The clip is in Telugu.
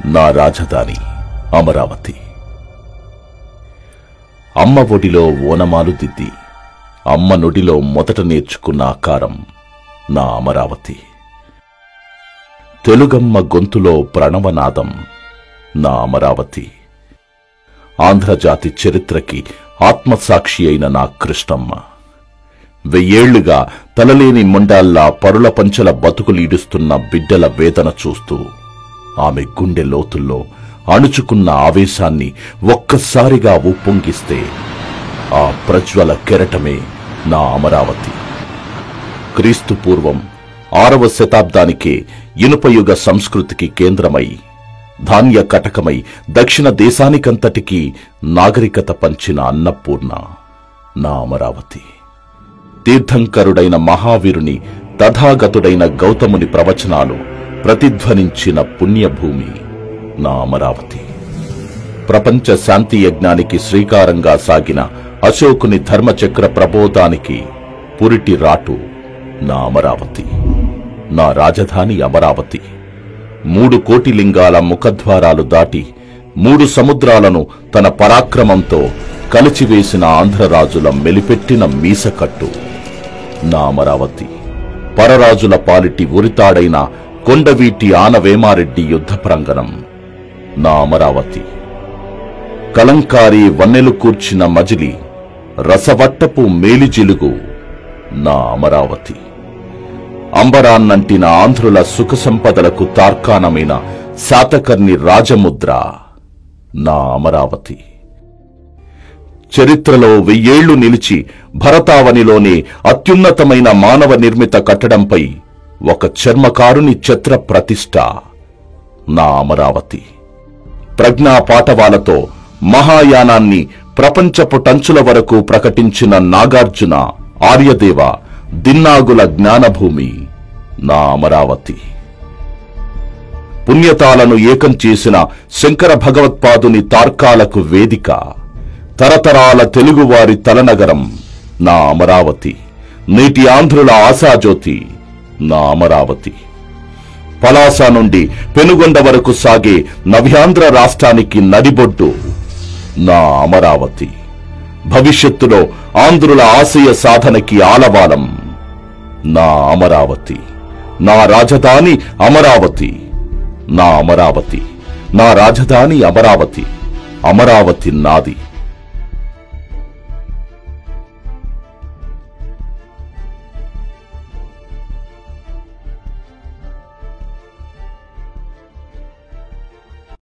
నా రాజధాని అమరావతి. అమ్మ ఒడిలో ఓనమాలు దిద్ది అమ్మ నొడిలో మొదట నేర్చుకున్న ఆకారం నా అమరావతి. తెలుగమ్మ గొంతులో ప్రణవనాదం నా అమరావతి. ఆంధ్రజాతి చరిత్రకి ఆత్మసాక్షి అయిన నా కృష్ణమ్మ. 1000 ఏళ్లుగా తలలేని మొండాల్లా పరుల పంచల బతుకులీడుస్తున్న బిడ్డల వేదన చూస్తూ ఆమె గుండె లోతుల్లో అణుచుకున్న ఆవేశాన్ని ఒక్కసారిగా ఉప్పొంగిస్తే ఆ ప్రజ్వల కెరటమే నా అమరావతి. క్రీస్తు పూర్వం 6వ శతాబ్దానికే ఇనుపయుగ సంస్కృతికి కేంద్రమై ధాన్య కటకమై దక్షిణ దేశానికంతటికీ నాగరికత పంచిన అన్నపూర్ణ నా అమరావతి. తీర్థంకరుడైన మహావీరుని తథాగతుడైన గౌతముని ప్రవచనాలు ప్రతిధ్వనించిన పుణ్యభూమి నా అమరావతి. ప్రపంచ శాంతి యజ్ఞానికి శ్రీకారంగా సాగిన అశోకుని ధర్మచక్ర ప్రబోధానికి పురిటి రాటు నా అమరావతి. నా రాజధాని అమరావతి. 3 కోటి లింగాల ముఖద్వారాలు దాటి 3 సముద్రాలను తన పరాక్రమంతో కలిచివేసిన ఆంధ్రరాజుల మెలిపెట్టిన మీసకట్టు నా అమరావతి. పరరాజుల పాలిటి ఉరితాడైన కొండవీటి ఆనవేమారెడ్డి యుద్ధ ప్రాంగణం నా అమరావతి. కలంకారీ వన్నెలు కూర్చిన మజిలి రసవట్టపు మేలిజిలుగు నా అమరావతి. అంబరాన్నంటిన ఆంధ్రుల సుఖ సంపదలకు తార్కాణమైన శాతకర్ణి రాజముద్ర నా అమరావతి. చరిత్రలో 1000 ఏళ్లు నిలిచి భరతావనిలోనే అత్యున్నతమైన మానవ నిర్మిత కట్టడంపై ఒక చర్మకారుని ఛత్ర ప్రతిష్ఠ నా అమరావతి. ప్రజ్ఞా పాటవాలతో మహాయానాన్ని ప్రపంచపు టంచుల వరకు ప్రకటించిన నాగార్జున ఆర్యదేవ దిన్నాగుల జ్ఞానభూమి నా అమరావతి. పుణ్యతాలను ఏకం చేసిన శంకర భగవత్పాదుని తార్కాలకు వేదిక తరతరాల తెలుగువారి తలనగరం నా అమరావతి. నేటి ఆంధ్రుల ఆశాజ్యోతి నా అమరావతి. పలాస నుండి పెనుగొండ వరకు సాగే నవ్యాంధ్ర రాష్ట్రానికి నడిబొడ్డు నా అమరావతి. భవిష్యత్తులో ఆంధ్రుల ఆశయ సాధనకి ఆలవాలం నా అమరావతి. నా రాజధాని అమరావతి. నా అమరావతి. నా రాజధాని అమరావతి. అమరావతి నాది.